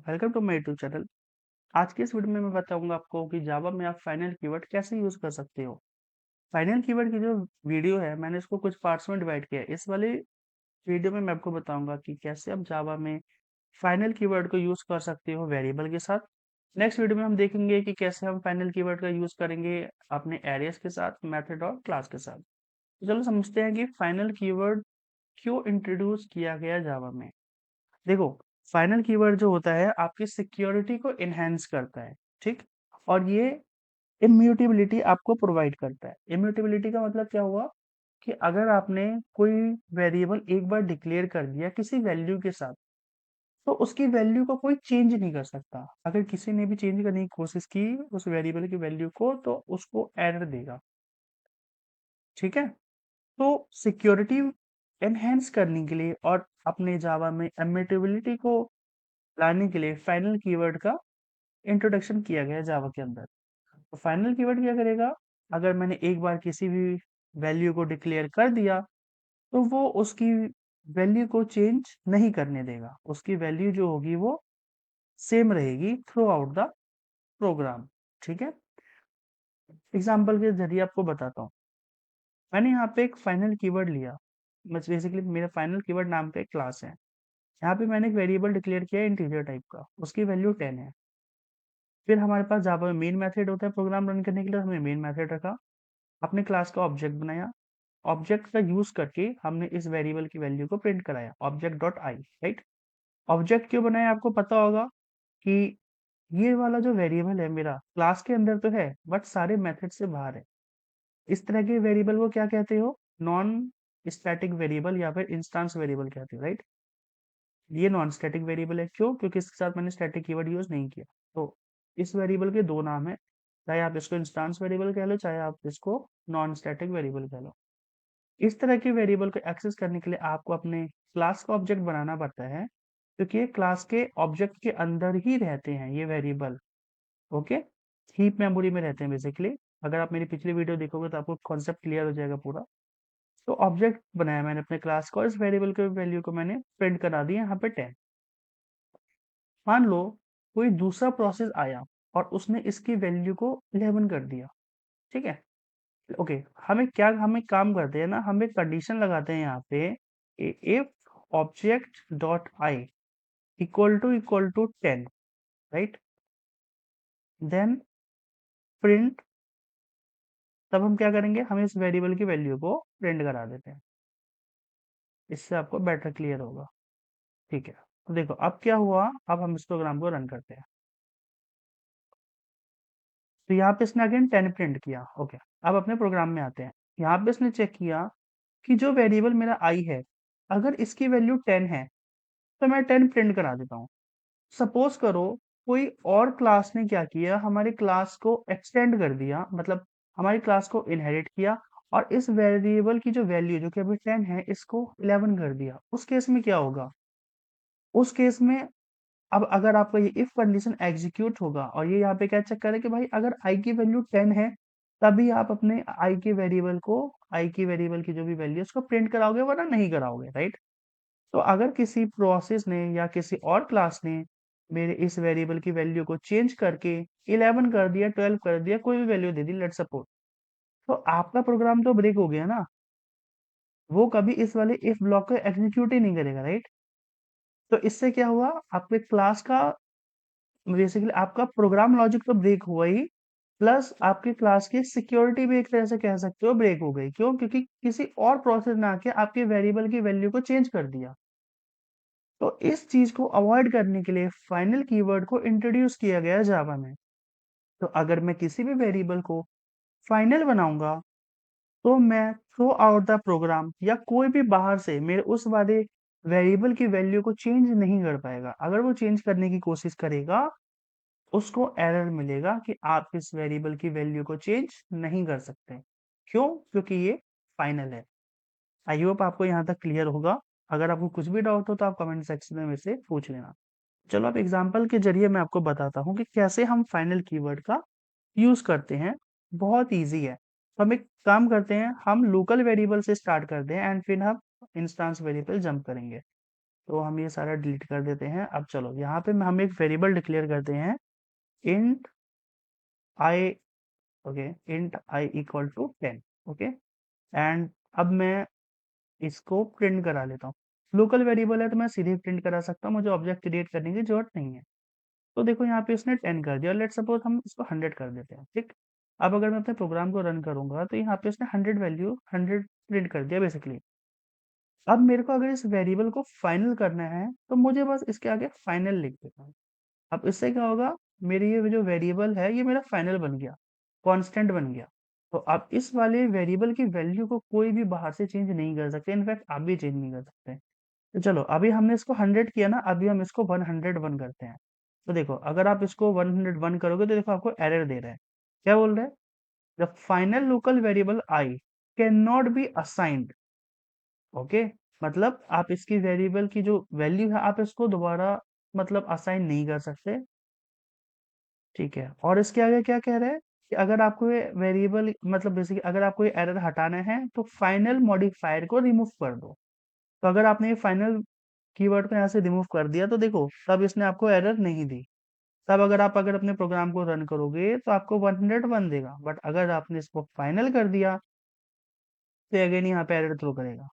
Welcome to my YouTube channel. आज की इस वीडियो में मैं बताऊंगा आपको कि जावा में आप फाइनल कीवर्ड कैसे यूज कर सकते हो। फाइनल कीवर्ड की जो वीडियो है मैंने इसको कुछ पार्ट्स में डिवाइड किया है। इस वाले वीडियो में मैं आपको बताऊंगा कि कैसे आप जावा में फाइनल कीवर्ड को यूज कर सकते हो वेरिएबल के साथ। नेक्स्ट वीडियो में हम देखेंगे कि कैसे हम फाइनल कीवर्ड का यूज करेंगे अपने एरियाज के साथ, मेथड और क्लास के साथ। तो चलो समझते हैं कि फाइनल कीवर्ड क्यों इंट्रोड्यूस किया गया जावा में। देखो, फाइनल कीवर्ड जो होता है आपकी सिक्योरिटी को एनहांस करता है, ठीक? और ये इम्यूटेबिलिटी आपको प्रोवाइड करता है। इम्यूटेबिलिटी का मतलब क्या हुआ कि अगर आपने कोई वेरिएबल एक बार डिक्लेयर कर दिया किसी वैल्यू के साथ, तो उसकी वैल्यू को कोई चेंज नहीं कर सकता। अगर किसी ने भी चेंज करने की कोशिश की उस वेरिएबल की वैल्यू को, तो उसको एरर देगा, ठीक है? तो सिक्योरिटी एनहांस करने के लिए और अपने जावा में इम्यूटेबिलिटी को लाने के लिए फाइनल कीवर्ड का इंट्रोडक्शन किया गया है जावा के अंदर। तो फाइनल कीवर्ड क्या करेगा, अगर मैंने एक बार किसी भी वैल्यू को डिक्लेयर कर दिया, तो वो उसकी वैल्यू को चेंज नहीं करने देगा। उसकी वैल्यू जो होगी वो सेम रहेगी थ्रू आउट द प्रोग्राम, ठीक है? एग्जाम्पल के जरिए आपको बताता हूँ। मैंने यहाँ पे एक फाइनल कीवर्ड लिया। बेसिकली मेरा फाइनल कीवर्ड नाम का एक क्लास है। यहाँ पे मैंने एक वेरिएबल डिक्लेयर किया है इंटीजर टाइप का, उसकी वैल्यू 10 है। फिर हमारे पास जावा में मेन मेथड होता है रान करने के लिए, हमने मेन मेथड रखा, अपने क्लास का ऑब्जेक्ट बनाया। ऑब्जेक्ट का यूज करके हमने इस वेरिएबल की वैल्यू को प्रिंट कराया, ऑब्जेक्ट डॉट आई, राइट? ऑब्जेक्ट क्यों बनाया आपको पता होगा कि ये वाला जो वेरिएबल है मेरा क्लास के अंदर तो है बट सारे मेथड से बाहर है। इस तरह के वेरिएबल को क्या कहते हो? नॉन स्टैटिक वेरिएबल या फिर इंस्टांस वेरिएबल कहते हो, राइट? ये नॉन स्टैटिक वेरिएबल है, क्यों? क्योंकि इसके साथ मैंने स्टैटिक कीवर्ड यूज नहीं किया। तो इस वेरिएबल के दो नाम है, चाहे आप इसको इंस्टांस वेरिएबल कह लो, चाहे आप इसको नॉन स्टैटिक वेरिएबल कह लो। इस तरह के वेरिएबल को एक्सेस करने के लिए आपको अपने क्लास का ऑब्जेक्ट बनाना पड़ता है, क्योंकि ये क्लास के ऑब्जेक्ट के अंदर ही रहते हैं ये वेरिएबल। ओके, हीप मेमोरी में रहते हैं बेसिकली। अगर आप मेरी पिछली वीडियो देखोगे तो आपको कॉन्सेप्ट क्लियर हो जाएगा पूरा। तो ऑब्जेक्ट बनाया मैंने अपने क्लास का और इस वेरिएबल के वैल्यू को मैंने प्रिंट करा दिया यहाँ पे 10। मान लो कोई दूसरा प्रोसेस आया और उसने इसकी वैल्यू को 11 कर दिया, ठीक है? ओके, हमें काम करते हैं ना, हम एक कंडीशन लगाते हैं यहाँ पे, if object dot i equal to 10, right? Then print, तब हम क्या करेंगे, हम इस वेरिएबल की वैल्यू को प्रिंट करा देते हैं। इससे आपको बेटर क्लियर होगा, ठीक है? तो देखो अब क्या हुआ, अब हम इस प्रोग्राम को रन करते हैं। तो यहाँ पे इसने अगेन 10 प्रिंट किया। ओके, अब अपने प्रोग्राम में आते हैं। यहाँ पे इसने चेक किया कि जो वेरिएबल मेरा आई है, अगर इसकी वैल्यू 10 है तो मैं 10 प्रिंट करा देता हूँ। सपोज करो कोई और क्लास ने क्या किया, हमारी क्लास को एक्सटेंड कर दिया, मतलब हमारी क्लास को इनहेरिट किया और इस वेरिएबल की जो वैल्यू जो कि अभी 10 है इसको 11 कर दिया। उस केस में क्या होगा? उस केस में अब अगर आपका ये इफ कंडीशन एग्जीक्यूट होगा और ये यहाँ पे क्या चेक करे कि भाई अगर आई की वैल्यू 10 है, तभी आप अपने आई की वेरिएबल की जो भी वैल्यू उसको प्रिंट कराओगे, वरना नहीं कराओगे, राइट? तो अगर किसी प्रोसेस ने या किसी और क्लास ने मेरे इस वेरिएबल की वैल्यू को चेंज करके 11 कर दिया, 12 कर दिया, कोई भी value they the, let's suppose, तो आपका प्रोग्राम तो ब्रेक हो गया ना। वो कभी इस वाले इफ ब्लॉक को एग्जीक्यूट ही नहीं करेगा, राइट? तो इससे क्या हुआ, आपके क्लास का बेसिकली आपका प्रोग्राम लॉजिक तो ब्रेक हुआ ही, प्लस आपकी क्लास की सिक्योरिटी भी एक तरह से कह सकते हो ब्रेक हो गई। क्यों? क्योंकि किसी और प्रोसेस ने आके आपके वेरिएबल की वैल्यू को चेंज कर दिया। तो इस चीज को अवॉइड करने के लिए फाइनल कीवर्ड को इंट्रोड्यूस किया गया जावा में। तो अगर मैं किसी भी वेरिएबल को फाइनल बनाऊंगा, तो मैं थ्रू आउट द प्रोग्राम या कोई भी बाहर से मेरे उस वाले वेरिएबल की वैल्यू को चेंज नहीं कर पाएगा। अगर वो चेंज करने की कोशिश करेगा, उसको एरर मिलेगा कि आप इस वेरिएबल की वैल्यू को चेंज नहीं कर सकते। क्यों? क्योंकि ये फाइनल है। आई होप आपको यहाँ तक क्लियर होगा। अगर आपको कुछ भी डाउट हो तो आप कमेंट सेक्शन में मेरे से पूछ लेना। चलो अब एग्जाम्पल के जरिए मैं आपको बताता हूँ कि कैसे हम फाइनल कीवर्ड का यूज करते हैं। बहुत इजी है। तो हम एक काम करते हैं, हम लोकल वेरिएबल से स्टार्ट करते हैं एंड फिर हम इंस्टांस वेरिएबल जंप करेंगे। तो हम ये सारा डिलीट कर देते हैं। अब चलो यहाँ पे हम एक वेरिएबल डिक्लेयर करते हैं, int i, okay, int i equal to 10, okay. And अब मैं इसको प्रिंट करा लेता हूँ। लोकल वेरिएबल है तो मैं सीधे प्रिंट करा सकता हूँ, मुझे ऑब्जेक्ट क्रिएट करने की जरूरत नहीं है। तो देखो यहाँ पे इसने 10 कर दिया, लेट सपोज हम इसको 100 कर देते हैं, ठीक। अब अगर मैं अपने प्रोग्राम को रन करूंगा तो यहाँ पे इसने 100 वैल्यू 100 प्रिंट कर दिया बेसिकली। अब मेरे को अगर इस वेरिएबल को फाइनल करना है तो मुझे बस इसके आगे फाइनल लिख देता हूँ। अब इससे क्या होगा, मेरी ये जो वेरिएबल है ये मेरा फाइनल बन गया, कांस्टेंट बन गया। तो अब इस वाले वेरिएबल की वैल्यू को कोई भी बाहर से चेंज नहीं कर सकते, इनफैक्ट आप भी चेंज नहीं कर सकते। तो चलो अभी हमने इसको 100 किया ना, अभी हम इसको 101 करते हैं। तो देखो अगर आप इसको 101 करोगे तो देखो आपको एरर दे रहा है। क्या बोल रहा है, the final local variable I can not be assigned, okay. मतलब आप इसकी वेरिएबल की जो वैल्यू है आप इसको दोबारा मतलब असाइन नहीं कर सकते, ठीक है। और इसके आगे क्या कह रहा है कि अगर आपको ये वेरिएबल मतलब बेसिकली अगर आपको ये एरर हटाना है तो फाइनल मॉडिफायर को रिमूव कर दो। तो अगर आपने ये फाइनल कीवर्ड को यहाँ से रिमूव कर दिया तो देखो तब इसने आपको एरर नहीं दी। तब अगर अपने प्रोग्राम को रन करोगे तो आपको 101 देगा, बट अगर आपने इसको फाइनल कर दिया तो अगेन यहाँ पे एरर थ्रो करेगा।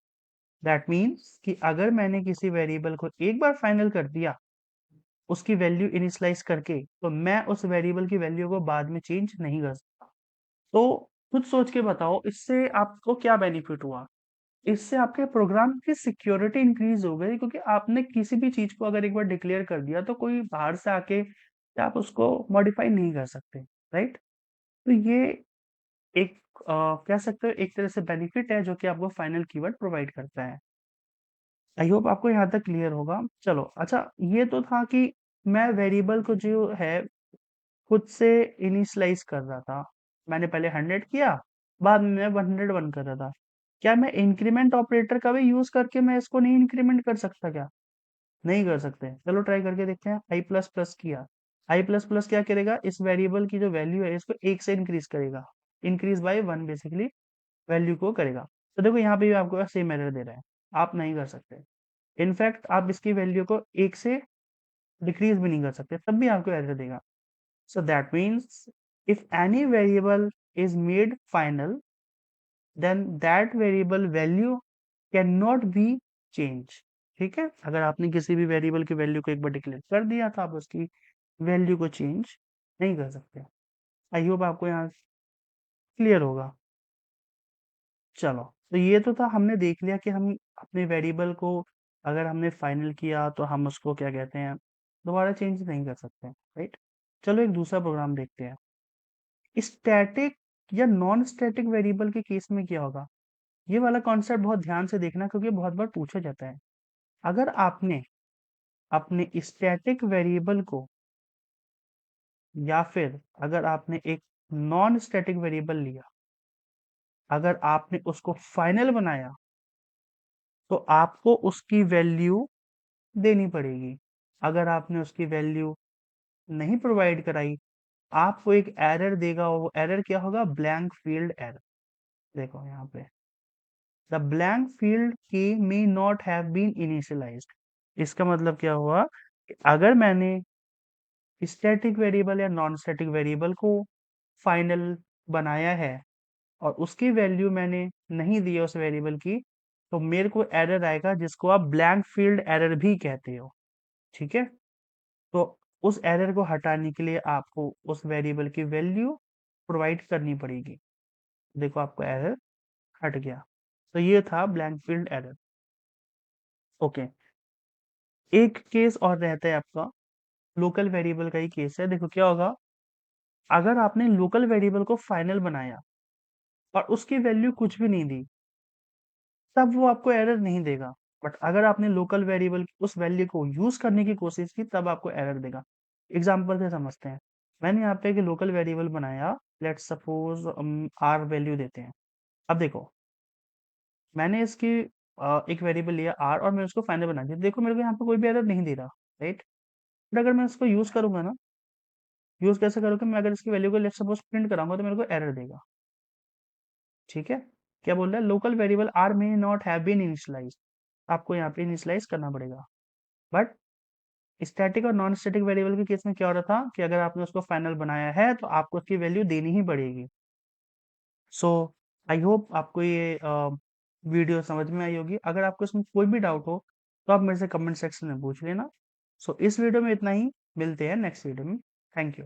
दैट मीन्स कि अगर मैंने किसी वेरिएबल को एक बार फाइनल कर दिया उसकी वैल्यू इनिशियलाइज करके, तो मैं उस वेरिएबल की वैल्यू को बाद में चेंज नहीं कर सकता। तो खुद सोच के बताओ इससे आपको क्या बेनिफिट हुआ। इससे आपके प्रोग्राम की सिक्योरिटी इंक्रीज हो गई, क्योंकि आपने किसी भी चीज को अगर एक बार डिक्लेयर कर दिया तो कोई बाहर से आके आप उसको मॉडिफाई नहीं कर सकते, राइट। तो ये एक कह सकते हो एक तरह से बेनिफिट है जो कि आपको फाइनल कीवर्ड प्रोवाइड करता है। आई होप आपको यहाँ तक क्लियर होगा। चलो अच्छा, ये तो था कि मैं वेरिएबल को जो है खुद से इनिशियलाइज कर रहा था। मैंने पहले 100 किया, बाद में मैं 101 कर रहा था। क्या मैं इंक्रीमेंट ऑपरेटर का भी यूज करके मैं इसको नहीं इंक्रीमेंट कर सकता क्या? नहीं कर सकते। चलो ट्राई करके देखते हैं। आई प्लस प्लस किया, आई प्लस प्लस क्या करेगा, इस वेरिएबल की जो वैल्यू है इसको एक से इंक्रीज करेगा, इंक्रीज बाय 1 बेसिकली वैल्यू को करेगा। तो देखो यहाँ पे भी आपको सेम एरर दे रहा है, आप नहीं कर सकते। इनफैक्ट आप इसकी वैल्यू को एक से डिक्रीज भी नहीं कर सकते, तब भी आपको एरर देगा। So that means if any variable is made final, then that variable value cannot be changed। ठीक है, अगर आपने किसी भी वेरिएबल की वैल्यू को एक बार डिक्लेयर कर दिया तो आप उसकी वैल्यू को चेंज नहीं कर सकते। आई होप आपको यहाँ क्लियर होगा। चलो, तो ये तो था, हमने देख लिया कि हम अपने वेरिएबल को अगर हमने फाइनल किया तो हम उसको क्या कहते हैं, दोबारा चेंज नहीं कर सकते, राइट। चलो एक दूसरा प्रोग्राम देखते हैं। स्टैटिक या नॉन स्टैटिक वेरिएबल के केस में क्या होगा, ये वाला कॉन्सेप्ट बहुत ध्यान से देखना क्योंकि बहुत बार पूछा जाता है। अगर आपने अपने स्टैटिक वेरिएबल को या फिर अगर आपने एक नॉन स्टैटिक वेरिएबल लिया, अगर आपने उसको फाइनल बनाया तो आपको उसकी वैल्यू देनी पड़ेगी। अगर आपने उसकी वैल्यू नहीं प्रोवाइड कराई, आपको एक एरर देगा, वो एरर क्या होगा, ब्लैंक फील्ड एरर। देखो यहाँ पे, द ब्लैंक फील्ड की may not have been initialized. इसका मतलब क्या हुआ कि अगर मैंने स्टैटिक वेरिएबल या नॉन स्टैटिक वेरिएबल को फाइनल बनाया है और उसकी वैल्यू मैंने नहीं दी है उस वेरिएबल की, तो मेरे को एरर आएगा जिसको आप ब्लैंक फील्ड एरर भी कहते हो, ठीक है। तो उस एरर को हटाने के लिए आपको उस वेरिएबल की वैल्यू प्रोवाइड करनी पड़ेगी। देखो आपको एरर हट गया। तो ये था ब्लैंक फील्ड एरर, ओके। एक केस और रहता है आपका, लोकल वेरिएबल का ही केस है। देखो क्या होगा, अगर आपने लोकल वेरिएबल को फाइनल बनाया और उसकी वैल्यू कुछ भी नहीं दी, तब वो आपको एरर नहीं देगा। बट अगर आपने लोकल वेरिएबल उस वैल्यू को यूज करने की कोशिश की तब आपको एरर देगा। एग्जाम्पल से समझते हैं। मैंने यहाँ पे एक लोकल वेरिएबल बनाया, लेट्स सपोज आर वैल्यू देते हैं। अब देखो मैंने इसकी एक वेरिएबल लिया आर और मैं उसको फाइनल बना दिया, देखो मेरे को यहाँ पे कोई भी एरर नहीं दे रहा, राइट। बट अगर मैं उसको यूज करूंगा ना, यूज कैसे करोगे, मैं अगर इसकी वैल्यू को लेट्स सपोज प्रिंट कराऊंगा तो मेरे को एरर देगा, ठीक है। क्या बोल रहा है, local variable are may not have been initialized, आपको यहाँ पे इनिशियलाइज करना पड़ेगा। बट स्टैटिक और नॉन स्टैटिक वेरिएबल के केस में क्या हो रहा था कि अगर आपने उसको फाइनल बनाया है तो आपको उसकी वैल्यू देनी ही पड़ेगी। सो आई होप आपको ये वीडियो समझ में आई होगी। अगर आपको इसमें कोई भी डाउट हो तो आप मेरे से कमेंट सेक्शन में पूछ लेना। सो इस वीडियो में इतना ही, मिलते हैं नेक्स्ट वीडियो में। Thank you.